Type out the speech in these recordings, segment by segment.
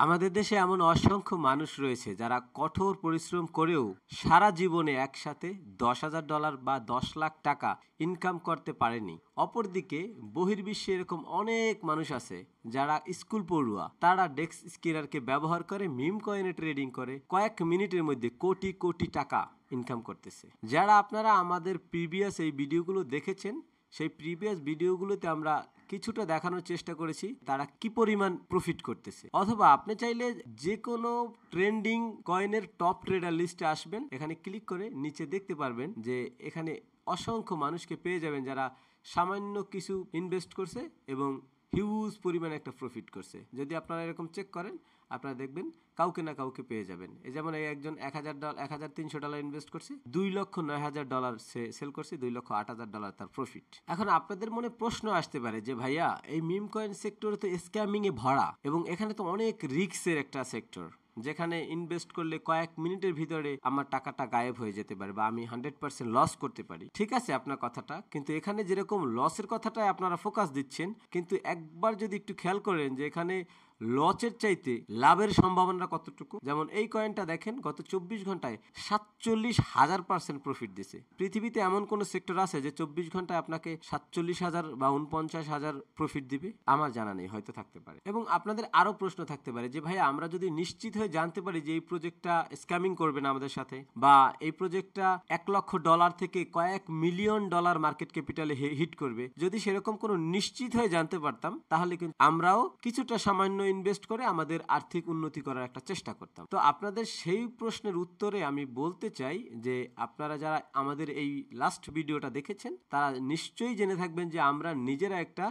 আমাদের দেশে এমন অসংখ্য মানুষ রয়েছে যারা কঠোর পরিশ্রম করেও সারা জীবনে একসাথে $10,000 বা 10 লাখ টাকা ইনকাম করতে পারেনি। অপরদিকে বহির্বিশ্বে এরকম অনেক মানুষ আছে যারা স্কুল পড়ুয়া, তারা ডেক্স স্কিলারকে ব্যবহার করে মিম কয়েনে ট্রেডিং করে কয়েক মিনিটের মধ্যে কোটি কোটি টাকা ইনকাম করতেছে। যারা আপনারা আমাদের প্রিভিয়াস এই ভিডিওগুলো দেখেছেন, সেই প্রিভিয়াস ভিডিওগুলোতে আমরা কিছুটা দেখানোর চেষ্টা করেছি তারা কি পরিমাণ প্রফিট করতেছে। অথবা আপনি চাইলে যে কোনো ট্রেন্ডিং কয়েনের টপ ট্রেডার লিস্টে আসবেন, এখানে ক্লিক করে নিচে দেখতে পারবেন যে এখানে অসংখ্য মানুষকে পেয়ে যাবেন যারা সামান্য কিছু ইনভেস্ট করছে এবং হিউজ পরিমাণে একটা প্রফিট করছে। যদি আপনারা এরকম চেক করেন আপনারা দেখবেন কাউকে না কাউকে পেয়ে যাবেন। এই যেমন এই একজন $1,300 ইনভেস্ট করছে, $2,09,000 সে সেল করছে, $2,08,000 তার প্রফিট। এখন আপনাদের মনে প্রশ্ন আসতে পারে যে ভাইয়া এই মিম কয়েন সেক্টরে তো স্ক্যামিং এ ভরা এবং এখানে তো অনেক রিস্কের একটা সেক্টর, যেখানে ইনভেস্ট করলে কয়েক মিনিটের ভিতরে আমার টাকাটা গায়েব হয়ে যেতে পারে বা আমি 100% লস করতে পারি। ঠিক আছে আপনার কথাটা, কিন্তু এখানে যেরকম লসের কথাটাই আপনারা ফোকাস দিচ্ছেন, কিন্তু একবার যদি একটু খেয়াল করেন যে এখানে লসের চাইতে লাভের সম্ভাবনা কতটুকু। যেমন এই কয়েনটা দেখেন গত 24 ঘন্টায় 47,000% প্রফিট দিছে। পৃথিবীতে এমন কোন সেক্টর আছে যে 24 ঘন্টায় আপনাকে 47,000 বা 49,000 প্রফিট দিবে? আমার জানা নেই, হয়তো থাকতে পারে। এবং আপনাদের আরো প্রশ্ন থাকতে পারে যে ভাই আমরা যদি নিশ্চিত হয়ে জানতে পারি যে এই প্রজেক্টটা স্ক্যামিং করবে না আমাদের সাথে, বা এই প্রজেক্টটা $1,00,000 থেকে কয়েক মিলিয়ন ডলার মার্কেট ক্যাপিটালে হিট করবে, যদি সেরকম কোনো নিশ্চিত হয়ে জানতে পারতাম তাহলে কিন্তু আমরাও কিছুটা সামান্য ইনভেস্ট করে আমাদের আর্থিক উন্নতি করার একটা চেষ্টা করতাম। তো আপনাদের সেই প্রশ্নের উত্তরে আমি বলতে চাই যে আপনারা যারা আমাদের এই লাস্ট ভিডিওটা দেখেছেন তারা নিশ্চয়ই জেনে থাকবেন যে আমরা নিজেরা একটা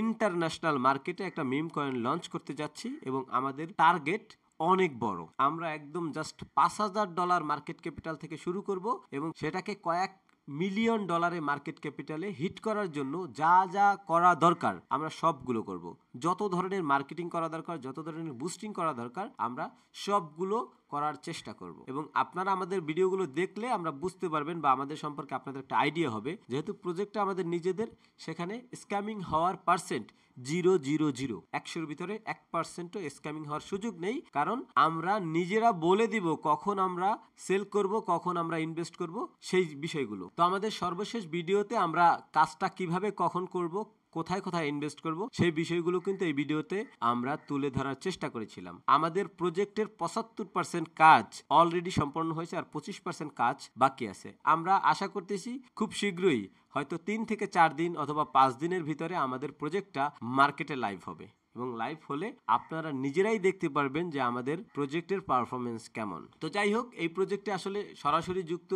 ইন্টারন্যাশনাল মার্কেটে একটা মিম কয়েন লঞ্চ করতে যাচ্ছি এবং আমাদের টার্গেট অনেক বড়। আমরা একদম জাস্ট $5,000 মার্কেট ক্যাপিটাল থেকে শুরু করব এবং সেটাকে কয়েক মিলিয়ন ডলারে মার্কেট ক্যাপিটালে হিট করার জন্য যা যা করা দরকার আমরা সবগুলো করব। যত ধরনের মার্কেটিং করা দরকার, যত ধরনের বুস্টিং করা দরকার, আমরা সবগুলো করার চেষ্টা করব। এবং আপনারা আমাদের ভিডিওগুলো দেখলে আমরা বুঝতে পারবেন বা আমাদের সম্পর্কে আপনাদের একটা আইডিয়া হবে। যেহেতু প্রজেক্টটা আমাদের নিজেদের, সেখানে স্ক্যামিং হওয়ার পার্সেন্ট 0.00, 100-র ভিতরে 1%ও স্ক্যামিং হওয়ার সুযোগ নেই। কারণ আমরা নিজেরা বলে দিব কখন আমরা সেল করব, কখন আমরা ইনভেস্ট করব, সেই বিষয়গুলো। তো আমাদের সর্বশেষ ভিডিওতে আমরা কাজটা কিভাবে কখন করব, কোথায় কোথায় ইনভেস্ট করব, সেই বিষয়গুলো কিন্তু এই ভিডিওতে আমরা তুলে ধরার চেষ্টা করেছিলাম। আমাদের প্রজেক্টের 75% কাজ অলরেডি সম্পন্ন হয়েছে আর 25% কাজ বাকি আছে। আমরা আশা করতেছি খুব শীঘ্রই, হয়তো 3 থেকে 4 দিন অথবা 5 দিনের ভিতরে আমাদের প্রজেক্টটা মার্কেটে লাইভ হবে এবং লাইভ হলে আপনারা নিজেরাই দেখতে পারবেন যে আমাদের প্রজেক্টের পারফরমেন্স কেমন। তো যাই হোক, এই প্রজেক্টে আসলে সরাসরি যুক্ত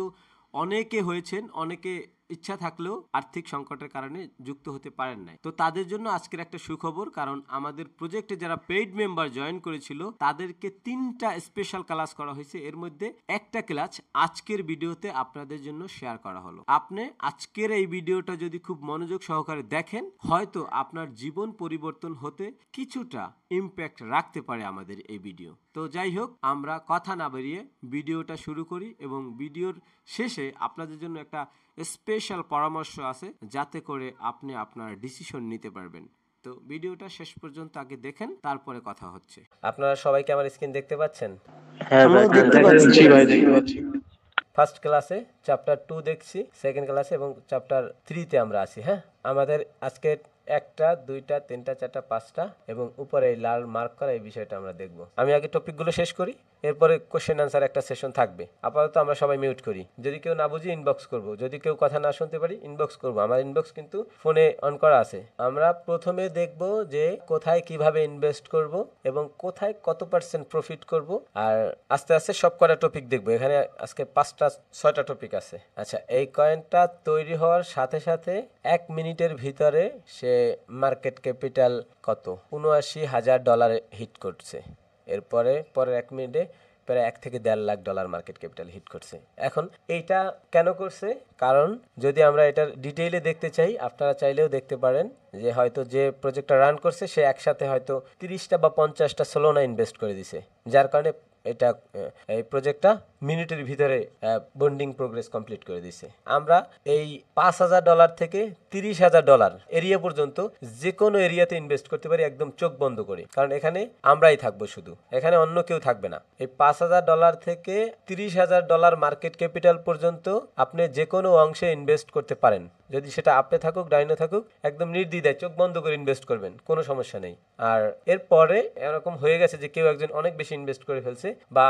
অনেকে হয়েছেন, অনেকে ইচ্ছা থাকলেও আর্থিক সংকটের কারণে যুক্ত হতে পারেন নাই। তো তাদের জন্য আজকের একটা সুখবর, কারণ আমাদের প্রজেক্টে যারা পেইড মেম্বার জয়েন করেছিল তাদেরকে 3টা স্পেশাল ক্লাস করা হয়েছে। এর মধ্যে একটা ক্লাস আজকের ভিডিওতে আপনাদের জন্য শেয়ার করা হলো। আপনি আজকের এই ভিডিওটা যদি খুব মনোযোগ সহকারে দেখেন, হয়তো আপনার জীবন পরিবর্তন হতে কিছুটা ইম্প্যাক্ট রাখতে পারে আমাদের এই ভিডিও। তো যাই হোক, আমরা কথা না বাড়িয়ে ভিডিওটা শুরু করি এবং ভিডিওর শেষে আপনাদের জন্য একটা স্পেশাল পরামর্শ আছে যাতে করে আপনি আপনার ডিসিশন নিতে পারবেন। তো ভিডিওটা শেষ পর্যন্ত আগে দেখেন, তারপরে কথা হচ্ছে। আপনারা সবাই কি আমার স্ক্রিন দেখতে পাচ্ছেন? হ্যাঁ ভাই, দেখতে পাচ্ছি ভাই, দেখতে পাচ্ছি। ফার্স্ট ক্লাসে চ্যাপ্টার 2 দেখছি, সেকেন্ড ক্লাসে এবং চ্যাপ্টার 3 তে আমরা আছি। হ্যাঁ, আমাদের আজকে 1টা 2টা 3টা 4টা 5টা এবং উপরে এই লাল মার্ক করা এই বিষয়টা আমরা দেখব। আমি আগে টপিকগুলো শেষ করি, এরপরে কোশ্চেন আনসার একটা সেশন থাকবে। আপাতত আমরা সবাই মিউট করি। যদি কেউ না বুঝি ইনবক্স করব, যদি কেউ কথা না শুনতে পারি ইনবক্স করব। আমার ইনবক্স কিন্তু ফোনে অন করা আছে। আমরা প্রথমে দেখব যে কোথায় কিভাবে ইনভেস্ট করব এবং কোথায় কত % প্রফিট করব, আর আস্তে আস্তে সব কটা টপিক দেখব। এখানে আজকে 5টা 6টা টপিক আছে। আচ্ছা, এই কয়েনটা তৈরি হওয়ার সাথে সাথে 1 মিনিটের ভিতরে সে মার্কেট ক্যাপিটাল কত $79,000 হিট করছে। এরপরে পরের 1 মিনিটে প্রায় $1 থেকে $1.5 লাখ মার্কেট ক্যাপিটাল হিট করছে। এখন এইটা কেন করছে? কারণ যদি আমরা এটার ডিটেইলে দেখতে চাই, আপনারা চাইলেও দেখতে পারেন যে হয়তো যে প্রজেক্টটা রান করছে সে একসাথে হয়তো 30টা বা 50টা সোলোনা ইনভেস্ট করে দিছে, যার কারণে এটা এই প্রজেক্টটা মিনিটের ভিতরে বন্ডিং প্রোগ্রেস কমপ্লিট করে দিছে। আমরা এই $5,000 থেকে $30,000 এরিয়া পর্যন্ত যে কোনো এরিয়াতে ইনভেস্ট করতে পারি একদম চোখ বন্ধ করে, কারণ এখানে আমরাই থাকবো, শুধু এখানে অন্য কেউ থাকবে না। এই $5,000 থেকে $30,000 মার্কেট ক্যাপিটাল পর্যন্ত আপনি যে কোনো অংশে ইনভেস্ট করতে পারেন। যদি সেটা আপে থাকুক ডাইনে থাকুক, একদম নির্দ্বিধায় চোখ বন্ধ করে ইনভেস্ট করবেন, কোনো সমস্যা নেই। আর এরপরে এরকম হয়ে গেছে যে কেউ একজন অনেক বেশি ইনভেস্ট করে ফেলছে বা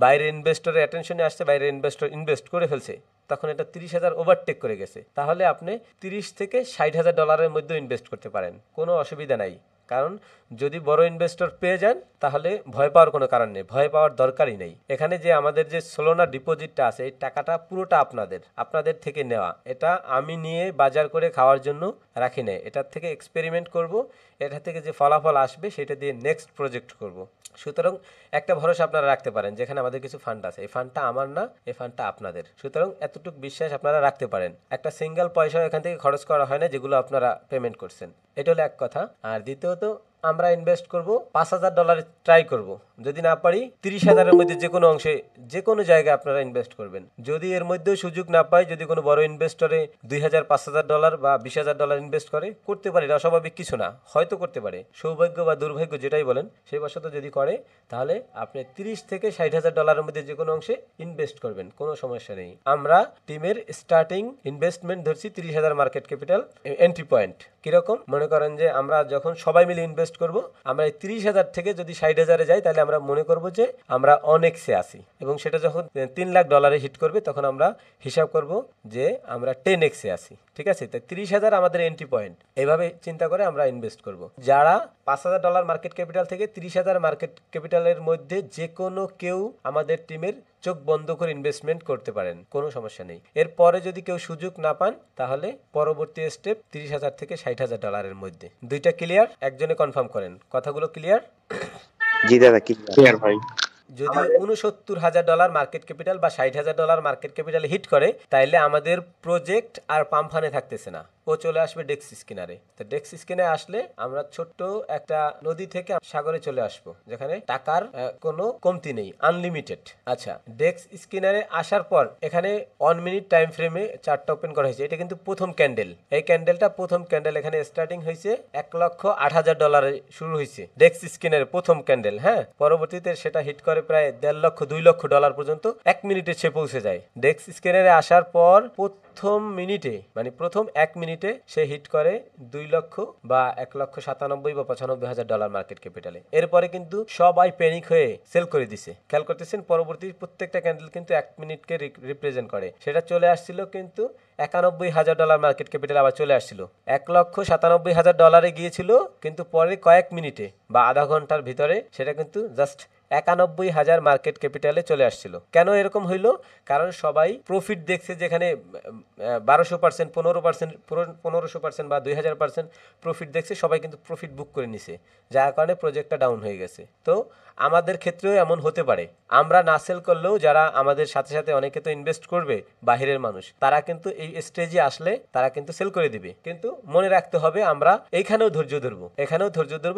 বাইরের ইনভেস্টরের অ্যাটেনশনে আসছে, বাইরের ইনভেস্টর ইনভেস্ট করে ফেলছে, তখন এটা 30,000 ওভারটেক করে গেছে, তাহলে আপনি 30 থেকে $60,000 মধ্যে ইনভেস্ট করতে পারেন, কোনো অসুবিধা নাই। কারণ যদি বড় ইনভেস্টর পেয়ে যান তাহলে ভয় পাওয়ার কোনো কারণ নেই, ভয় পাওয়ার দরকারই নেই। এখানে যে আমাদের যে সোলোনা ডিপোজিটটা আছে, এই টাকাটা পুরোটা আপনাদের থেকে নেওয়া। এটা আমি নিয়ে বাজার করে খাওয়ার জন্য রাখি নাই, এটার থেকে এক্সপেরিমেন্ট করব, এটা থেকে যে ফলাফল আসবে সেটা দিয়ে নেক্সট প্রজেক্ট করব। সুতরাং একটা ভরসা আপনারা রাখতে পারেন, যেখানে আমাদের কিছু ফান্ড আছে, এই ফান্ডটা আমার না, এই ফান্ডটা আপনাদের। সুতরাং এতটুকু বিশ্বাস আপনারা রাখতে পারেন। একটা সিঙ্গেল পয়সাও এখান থেকে খরচ করা হয় না, যেগুলো আপনারা পেমেন্ট করছেন। এটা হলো এক কথা। আর দ্বিতীয়ত, আমরা ইনভেস্ট করব $5,000 ট্রাই করব, যদি না পারি 30,000-এর মধ্যে যে কোনো অংশে যে কোনো জায়গায় আপনারা ইনভেস্ট করবেন। যদি এর মধ্যেও সুযোগ না পাই, যদি কোনো বড় ইনভেস্টরে $2,000, $5,000 বা $20,000 ইনভেস্ট করতে পারে, এটা অস্বাভাবিক কিছু না, হয়তো করতে পারে, সৌভাগ্য বা দুর্ভাগ্য যেটাই বলেন, সেই বশত যদি করে, তাহলে আপনি 30 থেকে $60,000-এর মধ্যে যে কোনো অংশে ইনভেস্ট করবেন, কোনো সমস্যা নেই। আমরা টিমের স্টার্টিং ইনভেস্টমেন্ট ধরছি 30,000 মার্কেট ক্যাপিটাল এন্ট্রি পয়েন্ট। কিরকম মনে করেন যে আমরা যখন সবাই মিলে ইনভেস্ট করব, আমরা এই 30,000 থেকে যদি 60,000-এ যাই, তাহলে আমরা মনে করব যে আমরা অনেকসে আছি, এবং সেটা যখন $3 লাখ হিট করবে, তখন আমরা হিসাব করব যে আমরা 10x-এ আছি। ঠিক আছে, তাই 30,000 আমাদের এন্ট্রি পয়েন্ট। এইভাবে চিন্তা করে আমরা ইনভেস্ট করব। যারা $5,000 মার্কেট ক্যাপিটাল থেকে 30,000 মার্কেট ক্যাপিটালের মধ্যে যে কোনো কেউ আমাদের টিমের চোখ বন্ধ করে ইনভেস্টমেন্ট করতে পারেন, কোনো সমস্যা নেই। এরপরে যদি কেউ সুযোগ না পান, তাহলে পরবর্তী স্টেপ 30,000 থেকে $60,000-এর মধ্যে। দুইটা ক্লিয়ার? একজনে কনফার্ম করেন, কথাগুলো ক্লিয়ার? জি দাদা, ক্লিয়ার ভাই। যদি $69,000 মার্কেট ক্যাপিটাল বা $60,000 মার্কেট ক্যাপিটাল হিট করে, তাইলে আমাদের প্রজেক্ট আর পাম্পফানে থাকতেছে না, ও চলে আসবে ডেক্স স্কিনারে। তো ডেক্স স্কিনে আসলে আমরা ছোট্ট একটা নদী থেকে সাগরে চলে আসবো, যেখানে টাকার কোনো কমতি নেই, আনলিমিটেড। আচ্ছা, ডেক্স স্কিনারে আসার পর এখানে 1 মিনিট টাইম ফ্রেমে চার্টটা ওপেন করা হয়েছে। এটা কিন্তু প্রথম ক্যান্ডেল, এই ক্যান্ডেলটা প্রথম ক্যান্ডেল। এখানে স্টার্টিং হয়েছে $1,08,000 শুরু হয়েছে ডেক্স স্কিনের প্রথম ক্যান্ডেল। হ্যাঁ, পরবর্তীতে সেটা হিট করে প্রায় $1.5 লক্ষ $2 লক্ষ পর্যন্ত 1 মিনিটে সে পৌঁছে যায়। ডেক্স স্কিনারে আসার পর প্রথম মিনিটে, মানে প্রথম 1 মিনিটে সে হিট করে 2 লক্ষ বা $1,97,000 বা $95,000 মার্কেট ক্যাপিটালে। এরপরে কিন্তু সবাই প্যানিক হয়ে সেল করে দিছে। খেয়াল করতেছেন, পরবর্তী প্রত্যেকটা ক্যান্ডেল কিন্তু 1 মিনিটকে রিপ্রেজেন্ট করে। সেটা চলে আসছিল কিন্তু $91,000 মার্কেট ক্যাপিটাল, আবার চলে আসছিল $1,97,000 গিয়েছিল, কিন্তু পরে কয়েক মিনিটে বা আধা ঘন্টার ভিতরে সেটা কিন্তু জাস্ট 91,000 মার্কেট ক্যাপিটালে চলে আসছিল। কেন এরকম হইলো? কারণ সবাই প্রফিট দেখছে, যেখানে 1200%, 1500% বা 2000% প্রফিট দেখছে, সবাই কিন্তু প্রফিট বুক করে নিছে, যার কারণে প্রজেক্টটা ডাউন হয়ে গেছে। তো আমাদের ক্ষেত্রেও এমন হতে পারে, আমরা না সেল করলেও যারা আমাদের সাথে সাথে অনেকে তো ইনভেস্ট করবে, বাহিরের মানুষ, তারা কিন্তু এই স্টেজে আসলে তারা কিন্তু সেল করে দিবে। কিন্তু মনে রাখতে হবে, আমরা এখানেও ধৈর্য ধরবো,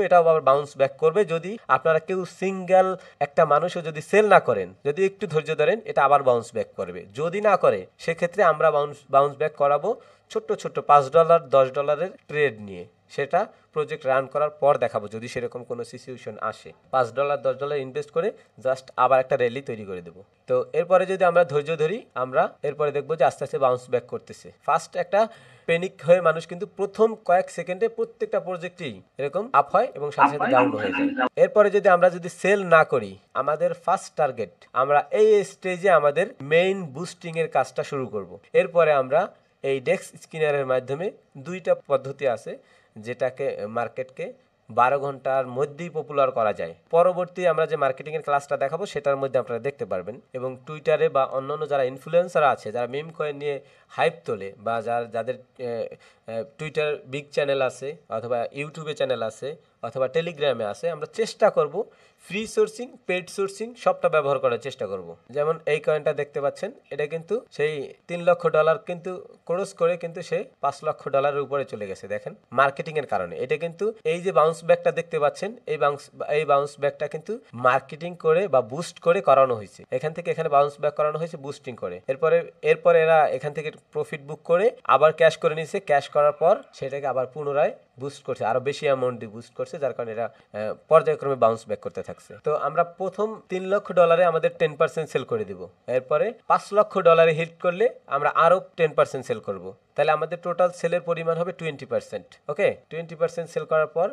এটাও আবার বাউন্স ব্যাক করবে। যদি আপনারা কেউ সিঙ্গেল একটা মানুষও যদি সেল না করেন, যদি একটু ধৈর্য ধরেন, এটা আবার বাউন্স ব্যাক করবে। যদি না করে, সেক্ষেত্রে আমরা বাউন্স ব্যাক করাবো ছোট্ট $10, $10 ট্রেড নিয়ে। সেটা প্রজেক্ট রান করার পর দেখাবো, যদি সেরকম কোনো সিচুয়েশন আসে। $5, $10 ইনভেস্ট করে জাস্ট আবার একটা র্যালি তৈরি করে দেবো। তো এরপরে যদি আমরা ধৈর্য ধরি, আমরা এরপরে দেখবো যে আস্তে আস্তে বাউন্স ব্যাক করতেছে। ফার্স্ট একটা প্যানিক হয়ে মানুষ কিন্তু প্রথম কয়েক সেকেন্ডে প্রত্যেকটা প্রজেক্টেই এরকম আপ হয় এবং সাথে সাথে ডাউন হয়ে যায়। এরপরে আমরা যদি সেল না করি, আমাদের ফার্স্ট টার্গেট, আমরা এই স্টেজে আমাদের মেইন বুস্টিং এর কাজটা শুরু করব। এরপরে আমরা এই ডেক্স স্কিনারের মাধ্যমে দুইটা পদ্ধতি আছে, যেটাকে মার্কেটকে 12 ঘন্টার মধ্যেই পপুলার করা যায়। পরবর্তী আমরা যে মার্কেটিং এর ক্লাসটা দেখাবো, সেটার মধ্যে আপনারা দেখতে পারবেন। এবং টুইটারে বা অন্যান্য যারা ইনফ্লুয়েন্সার আছে, যারা মিম কয়েন নিয়ে হাইপ তোলে, বা যাদের টুইটার বিগ চ্যানেল আছে, অথবা ইউটিউবে চ্যানেল আছে, অথবা টেলিগ্রামে আছে, আমরা চেষ্টা করব ফ্রি সোর্সিং, পেড সোর্সিং সবটা ব্যবহার করার চেষ্টা করব। যেমন এই কয়েনটা দেখতে পাচ্ছেন, এটা কিন্তু সেই $3 লক্ষ কিন্তু ক্রস করে কিন্তু সে $5 লক্ষ উপরে চলে গেছে। দেখেন মার্কেটিং এর কারণে। এটা কিন্তু এই যে বাউন্স ব্যাকটা দেখতে পাচ্ছেন, এই বাউন্স ব্যাকটা কিন্তু মার্কেটিং করে বা বুস্ট করে করানো হয়েছে। এখান থেকে এখানে বাউন্স ব্যাক করানো হয়েছে বুস্টিং করে। এরপরে এরা এখান থেকে প্রফিট বুক করে আবার ক্যাশ করে নিয়েছে। ক্যাশ করার পর সেটাকে আবার পুনরায় বুস্ট করছে, আরো বেশি অ্যামাউন্ট দিয়ে বুস্ট করছে, যার কারণে এরা পর্যায়ক্রমে বাউন্স ব্যাক করতে থাকছে। তো আমরা প্রথম $3 লক্ষ আমাদের 10% সেল করে দিব। এরপরে $5 লক্ষ হিট করলে আমরা আরো 10% সেল করব। তাহলে আমাদের টোটাল সেলের পরিমাণ হবে 20%। ওকে, 20% সেল করার পর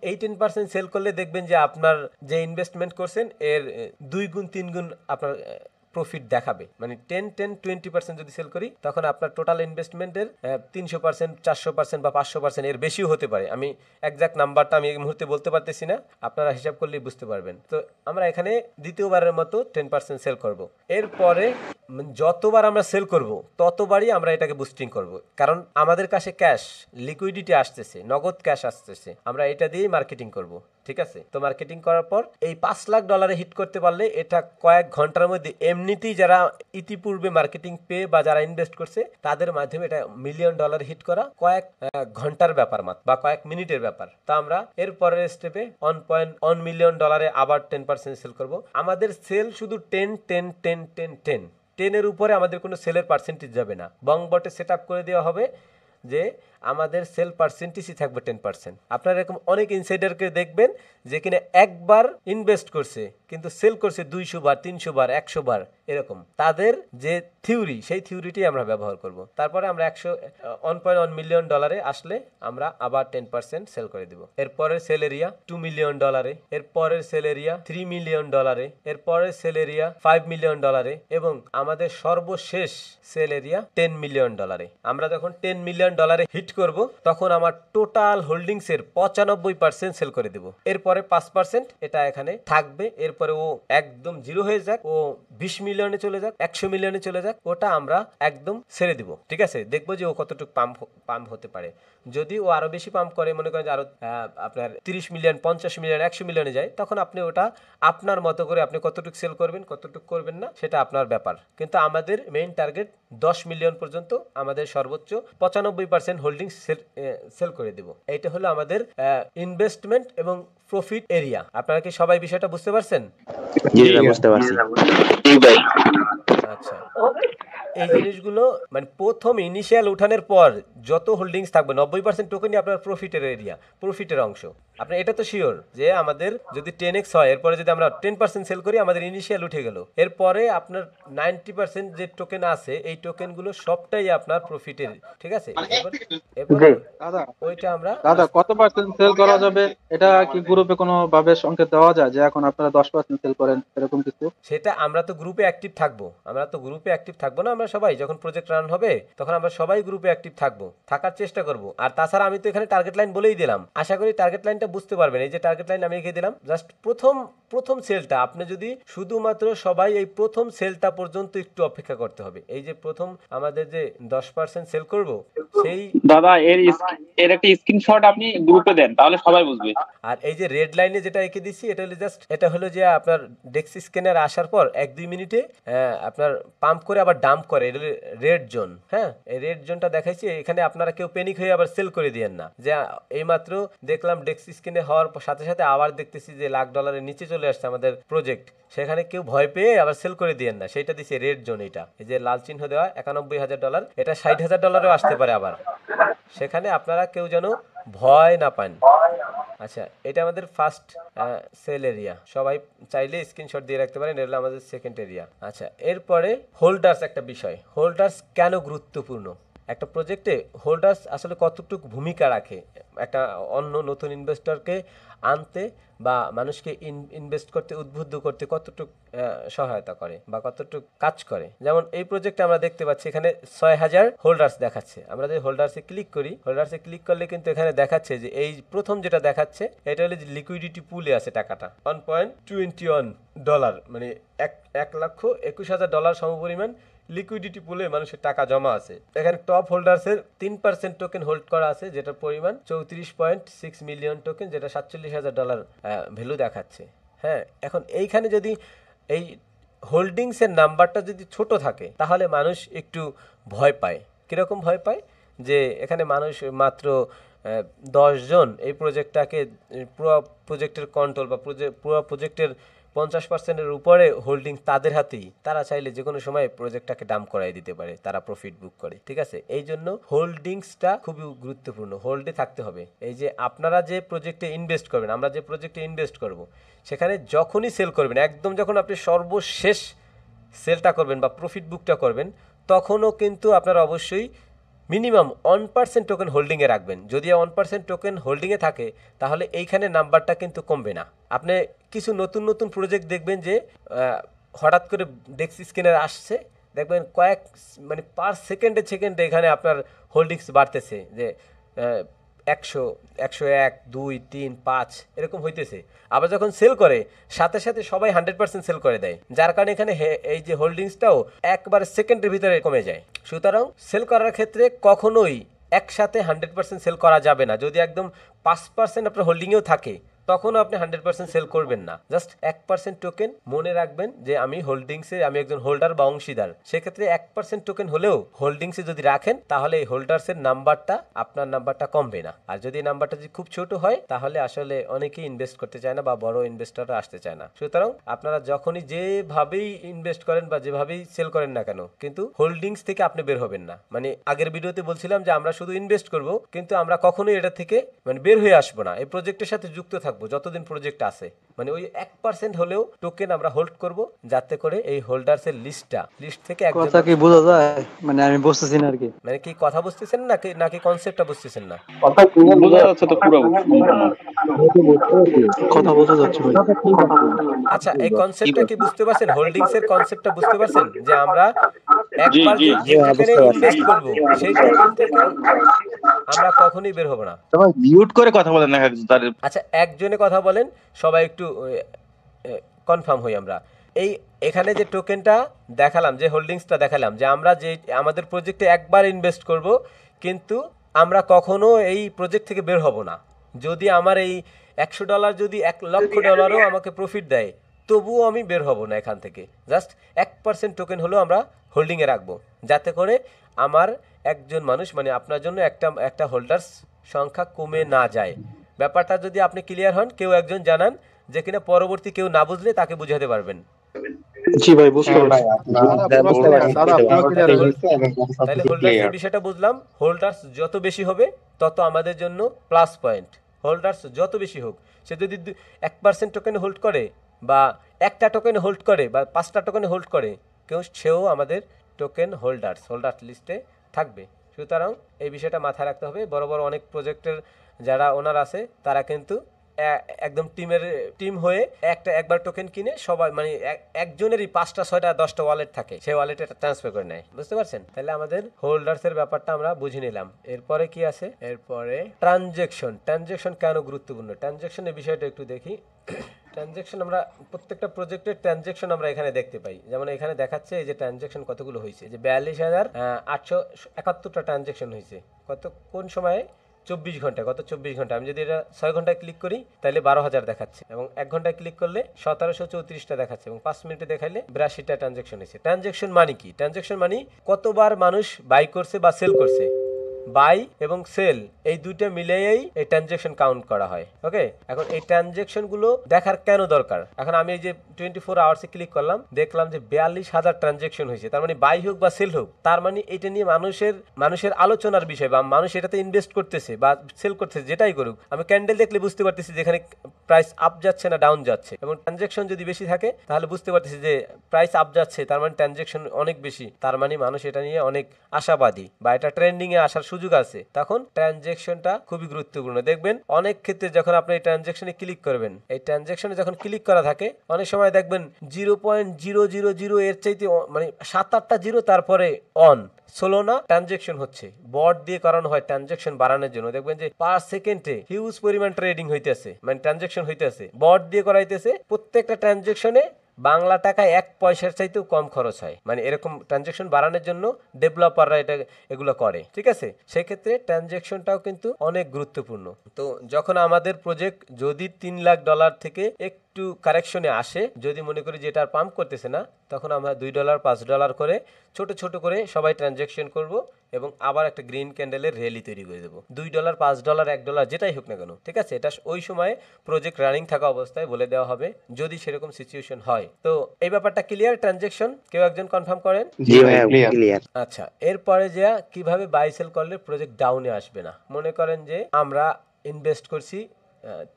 এই 10% সেল করলে দেখবেন যে আপনার যে ইনভেস্টমেন্ট করছেন এর 2 গুণ 3 গুণ আপনার প্রফিট দেখাবে। মানে 10-20% যদি সেল করি তখন আপনার টোটাল ইনভেস্টমেন্টের 300%, 400% বা 500% এর বেশিও হতে পারে। আমি এক্সাক্ট নাম্বারটা আমি এই মুহূর্তে বলতে পারতেছি না, আপনারা হিসাব করলেই বুঝতে পারবেন। তো আমরা এখানে দ্বিতীয়বারের মতো 10% সেল করব। এরপরে যতবার আমরা সেল করব ততবারই আমরা এটাকে বুস্টিং করব, কারণ আমাদের কাছে ক্যাশ লিকুইডিটি আসতেছে, নগদ ক্যাশ আসতেছে, আমরা এটা দিয়েই মার্কেটিং করব। ঠিক আছে, তো মার্কেটিং করার পর এই $5 লাখ হিট করতে পারলে এটা কয়েক ঘন্টার মধ্যে এমনিতেই যারা ইতিপূর্বে মার্কেটিং পেয়ে বা যারা ইনভেস্ট করছে তাদের মাধ্যমে এটা $1,000,000 হিট করা কয়েক ঘন্টার ব্যাপার মাত্র বা কয়েক মিনিটের ব্যাপার। তা আমরা এর পরের স্টেপে $1.1 মিলিয়ন আবার 10% সেল করব। আমাদের সেল শুধু 10 এর উপরে আমাদের কোনো সেলের পার্সেন্টেজ যাবে না। বংবটে সেট আপ করে দেওয়া হবে যে আমাদের সেল পার্সেন্টেজই থাকবে 10%। আপনারা এরকম অনেক ইনসাইডারকে দেখবেন যে কিনা একবার ইনভেস্ট করছে কিন্তু সেল করছে 200 বার, 300 বার, 100 বার, এরকম তাদের যে থিওরি সেই থিওরিটি আমরা ব্যবহার করব। তারপরে আমরা $1.1 মিলিয়ন আসলে আমরা আবার 10% সেল করে দিব। এরপরের সেল এরিয়া $2 মিলিয়ন, এরপরের সেল এরিয়া $3 মিলিয়ন, এরপরের সেল এরিয়া $5 মিলিয়ন এবং আমাদের সর্বশেষ সেল এরিয়া $10 মিলিয়ন। আমরা যখন $10 মিলিয়ন হিট করব তখন আমার টোটাল হোল্ডিংস এর 95% সেল করে দেব। এরপরে 5% এটা এখানে থাকবে। এরপরে ও একদম জিরো হয়ে যাক, ও 20 মিলিয়নে চলে যাক, 100 মিলিয়নে চলে যাক, ওটা আমরা একদম ছেড়ে দিব। ঠিক আছে, দেখবো যে ও কতটুকু পাম্প হতে পারে। যদি ও আরো বেশি পাম্প করে, মনে করেন যে আরো আপনার 30 মিলিয়ন, 50 মিলিয়ন, 100 মিলিয়নে যায়, তখন আপনি ওটা আপনার মতো করে আপনি কতটুকু সেল করবেন, কতটুকু করবেন না সেটা আপনার ব্যাপার। কিন্তু আমাদের মেইন টার্গেট 10 মিলিয়ন পর্যন্ত আমাদের সর্বোচ্চ 95% হোল্ডিং সেল করে দেব। এইটা হলো আমাদের ইনভেস্টমেন্ট এবং প্রফিট এরিয়া। আপনারা কি সবাই বিষয়টা বুঝতে পারছেন? জি দাদা, বুঝতে পারছি। আচ্ছা, এই জিনিসগুলো মানে প্রথম ইনিশিয়াল উঠানের পর যত হোল্ডিংস থাকবে 90% টোকেনই আপনার প্রফিটের এরিয়া, প্রফিটের অংশ। আপনি এটা তো শিওর যে আমাদের যদি 10x হয়, এরপরে যদি আমরা 10% সেল করি আমাদের ইনিশিয়াল উঠে গেল, এরপরে আপনার 90% যে টোকেন আছে এই টোকেনগুলো সবটাই আপনার প্রফিটের। ঠিক আছে, এরপরে ওইটা আমরা দাদা কত পার্সেন্ট সেল করা যাবে এটা কি গ্রুপে কোনো ভাবে সংকেত দেওয়া যায় যে এখন আপনারা 10% সেল করেন এরকম কিছু? সেটা আমরা তো গ্রুপে অ্যাক্টিভ থাকবো, না আমরা সবাই যখন প্রজেক্ট রান হবে তখন আমরা সবাই গ্রুপে অ্যাক্টিভ থাকবো, থাকার চেষ্টা করব। আর তাছাড়া আমি তো এখানে টার্গেট লাইন বলেই দিলাম, আশা করি টার্গেট লাইনটা বুঝতে পারবেন। এই যে টার্গেট লাইন আমি লিখে দিলাম, জাস্ট প্রথম সেলটা আপনি যদি শুধুমাত্র সবাই এই প্রথম সেলটা পর্যন্ত একটু অপেক্ষা করতে হবে। এই যে প্রথম আমাদের যে 10% সেল করব সেই দাদা এর একটা স্ক্রিনশট আপনি গ্রুপে দেন তাহলে সবাই বুঝবে। আর এই যে রেড লাইনে যেটা এঁকে দিচ্ছি এটা হলো যে আপনার ডেক্স স্ক্যানার আসার পর 1-2 মিনিটে আপনার পাম্প করে আবার ডাম্প করে, এটা রেড জোন। হ্যাঁ, এই রেড জোনটা দেখাইছি। এখানে আপনারা কেউ প্যানিক হয়ে আবার সেল করে দিয়েন না যে এইমাত্র দেখলাম ডেক্স স্ক্যানে হওয়ার সাথে সাথে আবার দেখতেছি যে $1,00,000 নিচে চলে আসছে আমাদের প্রজেক্ট, সেখানে কেউ ভয় পেয়ে আবার সেল করে দিয়েন না। সেটা দিচ্ছে রেড জোন। এটা এই যে লাল চিহ্ন দেওয়া $91,000, এটা $60,000 আসতে পারে আবার, সেখানে আপনারা কেউ যেন ভয় না পান। আচ্ছা, এটা আমাদের ফার্স্ট সেল এরিয়া, সবাই চাইলে স্ক্রিনশট দিয়ে রাখতে পারেন। এটা হলো আমাদের সেকেন্ড এরিয়া। আচ্ছা, এরপরে হোল্ডার্স একটা বিষয়। হোল্ডার্স কেন গুরুত্বপূর্ণ? একটা প্রজেক্টে হোল্ডার্স আসলে কতটুকু ভূমিকা রাখে একটা অন্য নতুন ইনভেস্টরকে আনতে বা মানুষকে ইনভেস্ট করতে উদ্বুদ্ধ করতে কতটুকু সহায়তা করে বা কতটুকু কাজ করে। যেমন এই প্রজেক্টে আমরা দেখতে পাচ্ছি এখানে 6,000 হোল্ডার্স দেখাচ্ছে। আমরা যদি হোল্ডার্সে ক্লিক করি, হোল্ডার্সে ক্লিক করলে কিন্তু এখানে দেখাচ্ছে যে এই প্রথম যেটা দেখাচ্ছে এটা হলো যে লিকুইডিটি পুলে আছে টাকাটা $1.21, মানে $1,21,000 সমপরিমাণ লিকুইডিটি পুলে মানুষের টাকা জমা আছে। এখানে টপ হোল্ডার্সের 3% টোকেন হোল্ড করা আছে, যেটার পরিমাণ 34.6 মিলিয়ন টোকেন, যেটা $47,000 ভ্যালু দেখাচ্ছে। হ্যাঁ, এখন এইখানে যদি এই হোল্ডিংসের নাম্বারটা যদি ছোট থাকে তাহলে মানুষ একটু ভয় পায়। কীরকম ভয় পায়? যে এখানে মানুষ মাত্র 10 জন এই প্রজেক্টটাকে পুরো প্রজেক্টের কন্ট্রোল বা পুরো প্রজেক্টের 50%-এর উপরে হোল্ডিং তাদের হাতেই, তারা চাইলে যে কোনো সময় প্রজেক্টটাকে ডাম্প করাই দিতে পারে, তারা প্রফিট বুক করে। ঠিক আছে, এই জন্য হোল্ডিংসটা খুবই গুরুত্বপূর্ণ, হোল্ডে থাকতে হবে। এই যে আপনারা যে প্রজেক্টে ইনভেস্ট করবেন, আমরা যে প্রজেক্টে ইনভেস্ট করব, সেখানে যখনই সেল করবেন, একদম যখন আপনি সর্বশেষ সেলটা করবেন বা প্রফিট বুকটা করবেন, তখনও কিন্তু আপনারা অবশ্যই মিনিমাম 1% টোকেন হোল্ডিংয়ে রাখবেন। যদি 1% টোকেন হোল্ডিংয়ে থাকে তাহলে এইখানে নাম্বারটা কিন্তু কমবে না। আপনি কিছু নতুন নতুন প্রজেক্ট দেখবেন যে হঠাৎ করে ডেক্স স্ক্যানার আসছে, দেখবেন মানে পার সেকেন্ডে এখানে আপনার হোল্ডিংস বাড়তেছে, যে 100, 101, 2, 3, 5 এরকম হইতেছে। আবার যখন সেল করে সাথে সাথে সবাই 100% সেল করে দেয়, যার কারণে এখানে এই যে হোল্ডিংসটাও একবার সেকেন্ডের ভিতরে কমে যায়। সুতরাং সেল করার ক্ষেত্রে কখনোই একসাথে 100% সেল করা যাবে না। যদি একদম 5% আপনার হোল্ডিংয়েও থাকে তখনও আপনি 100% সেল করবেন না। জাস্ট 1% টোকেন মনে রাখবেন যে আমি হোল্ডিংসে আমি একজন হোল্ডার বা অংশীদার। সেক্ষেত্রে 1% টোকেন হলেও হোল্ডিংসে যদি রাখেন তাহলে এই হোল্ডার্সের নাম্বারটা, আপনার নাম্বারটা কমবে না। আর যদি নাম্বারটা যদি খুব ছোট হয় তাহলে আসলে অনেকেই ইনভেস্ট করতে চায় না বা বড় ইনভেস্টররা আসতে চায় না। সুতরাং আপনারা যখনই যেভাবেই ইনভেস্ট করেন বা যেভাবেই সেল করেন না কেন, কিন্তু হোল্ডিংস থেকে আপনি বের হবেন না। মানে আগের ভিডিওতে বলছিলাম যে আমরা শুধু ইনভেস্ট করব, কিন্তু আমরা কখনোই এটা থেকে মানে বের হয়ে আসবো না, এই প্রজেক্টের সাথে যুক্ত থাকবো যতদিন প্রজেক্ট আছে। মানে ওই 1% হলেও টোকেন আমরা হোল্ড করব, যাতে করে এই হোল্ডার্সের লিস্ট থেকে একজন। কথা কি বোঝা যায়? মানে আমি বুঝতেছি না আর কি। মানে কি কথা বুঝতেছেন নাকি কনসেপ্টটা বুঝতেছেন না? বোঝা যাচ্ছে তো পুরো। কথা বোঝা যাচ্ছে ভাই। আচ্ছা, এই কনসেপ্টটা কি বুঝতে পারছেন? হোল্ডিংস এর কনসেপ্টটা বুঝতে পারছেন যে আমরা জি একবার জি যে টোকেনে ইনভেস্ট করব সেই টোকেন থেকে আমরা কখনোই বের হব না। মিউট করে কথা বলেন না তার। আচ্ছা, একজনে কথা বলেন, সবাই একটু কনফার্ম হই আমরা। এখানে যে টোকেনটা দেখালাম, যে হোল্ডিংসটা দেখালাম, যে আমরা যে আমাদের প্রজেক্টে একবার ইনভেস্ট করব, কিন্তু আমরা কখনো এই প্রজেক্ট থেকে বের হব না। যদি আমার এই $100 যদি $1,00,000ও আমাকে প্রফিট দেয়, তবুও আমি বের হব না এখান থেকে। জাস্ট 1% টোকেন হলেও আমরা হোল্ডিংয়ে রাখবো, যাতে করে আমার একজন মানুষ মানে আপনার জন্য একটা হোল্ডার্স সংখ্যা কমে না যায়। ব্যাপারটা যদি আপনি ক্লিয়ার হন, কেউ একজন জানান, যে কিনা পরবর্তী কেউ না বুঝলে তাকে বুঝাতে পারবেন। জি ভাই, বুঝতে পারছি। তাহলে হোল্ডার্সের বিষয়টা বুঝলাম। হোল্ডার্স যত বেশি হবে তত আমাদের জন্য প্লাস পয়েন্ট। হোল্ডার্স যত বেশি হোক, সে যদি 1% টোকেনে হোল্ড করে বা একটা টোকেনে হোল্ড করে বা 5টা টোকেনে হোল্ড করে, সেও আমাদের টোকেন হোল্ডার্স লিস্টে থাকবে। সুতরাং এই বিষয়টা মাথায় রাখতে হবে। বড় বড় অনেক প্রজেক্টের যারা ওনার আছে তারা কিন্তু একদম টিম হয়ে একবার টোকেন কিনে সবাই মানে একজনেরই 5টা 6টা 10টা ওয়ালেট থাকে, সেই ওয়ালেটে ট্রান্সফার করে নেয়। বুঝতে পারছেন? তাহলে আমাদের হোল্ডার্সের ব্যাপারটা আমরা বুঝে নিলাম। এরপরে কি আছে? এরপরে ট্রানজ্যাকশন কেন গুরুত্বপূর্ণ, ট্রানজ্যাকশনের বিষয়টা একটু দেখি। ট্রানজ্যাকশন আমরা প্রত্যেকটা প্রজেক্টের ট্রানজ্যাকশন আমরা এখানে দেখতে পাই। যেমন এখানে দেখাচ্ছে এই যে ট্রানজ্যাকশন কতগুলো হয়েছে, যে 42,871টা ট্রানজ্যাকশন হয়েছে। কোন সময়ে? 24 ঘন্টা, গত 24 ঘন্টা। আমি যদি এটা 6 ঘন্টায় ক্লিক করি তাহলে 12,000 দেখাচ্ছে, এবং 1 ঘন্টায় ক্লিক করলে 1734টা দেখাচ্ছে, এবং 5 মিনিটে দেখাইলে 82টা ট্রানজ্যাকশন হয়েছে। ট্রানজ্যাকশন মানে কি? ট্রানজ্যাকশন মানে কতবার মানুষ বাই করছে বা সেল করছে। বাই এবং সেল এই দুইটা মিলিয়েই এই ট্রানজ্যাকশন কাউন্ট করা হয়। ওকে, এখন এই ট্রানজ্যাকশন গুলো দেখার কেন দরকার? এখন আমি এই যে 24 আওয়ার্সে ক্লিক করলাম, দেখলাম যে 42,000 ট্রানজ্যাকশন হয়েছে। তার মানে বাই হোক বা সেল হোক, তার মানে এটা নিয়ে মানুষের আলোচনার বিষয়, বা মানুষ এটাতে ইনভেস্ট করতেছে বা সেল করতেছে, যেটাই করুক। আমি ক্যান্ডেল দেখলে বুঝতে পারতেছি যেখানে প্রাইস আপ যাচ্ছে না ডাউন যাচ্ছে, এবং ট্রানজ্যাকশন যদি বেশি থাকে তাহলে বুঝতে পারতেছি যে প্রাইস আপ যাচ্ছে, তার মানে ট্রানজ্যাকশন অনেক বেশি, তার মানে মানুষ এটা নিয়ে অনেক আশাবাদী বা এটা ট্রেন্ডিং এ আসার সুযোগ আছে। তখন ট্রানজ্যাকশনটা খুবই গুরুত্বপূর্ণ। দেখবেন অনেক ক্ষেত্রে যখন আপনি এই ট্রানজ্যাকশনে ক্লিক করবেন, এই ট্রানজ্যাকশনে যখন ক্লিক করা থাকে, অনেক সময় দেখবেন 0.000 এর চাইতে মানে 7-8টা জিরো তারপরে অন সোলোনা ট্রানজ্যাকশন হচ্ছে। বট দিয়ে করানো হয় ট্রানজ্যাকশন বাড়ানোর জন্য। দেখবেন যে পার সেকেন্ডে হিউজ পরিমাণ ট্রেডিং হইতেছে, মানে ট্রানজ্যাকশন হইতেছে, বট দিয়ে করাইতেছে। প্রত্যেকটা ট্রানজ্যাকশনে বাংলা টাকায় 1 পয়সার চাইতেও কম খরচ হয়। মানে এরকম ট্রানজ্যাকশন বাড়ানোর জন্য ডেভেলপাররা এগুলো করে। ঠিক আছে, সেক্ষেত্রে ট্রানজ্যাকশনটাও কিন্তু অনেক গুরুত্বপূর্ণ। তো যখন আমাদের প্রজেক্ট যদি $3 লাখ থেকে একটু একটু কারেকশনে আসে, যদি মনে করি যে এটা আর পাম্প করতেছে না, তখন আমরা $2 $5 করে ছোট ছোট করে সবাই ট্রানজ্যাকশন করব এবং আবার একটা গ্রিন ক্যান্ডেলের র্যালি তৈরি করে দেবো। $2 $5 $1 যেটাই হোক না কেন, ঠিক আছে? এটা ওই সময়ে প্রজেক্ট রানিং থাকা অবস্থায় বলে দেওয়া হবে যদি সেরকম সিচুয়েশন হয়। তো এই ব্যাপারটা ক্লিয়ার? ট্রানজ্যাকশন কেউ একজন কনফার্ম করেন? জি ভাইয়া ক্লিয়ার। আচ্ছা, এরপরে যে কিভাবে বাই সেল করলে প্রজেক্ট ডাউনে আসবে না। মনে করেন যে আমরা ইনভেস্ট করছি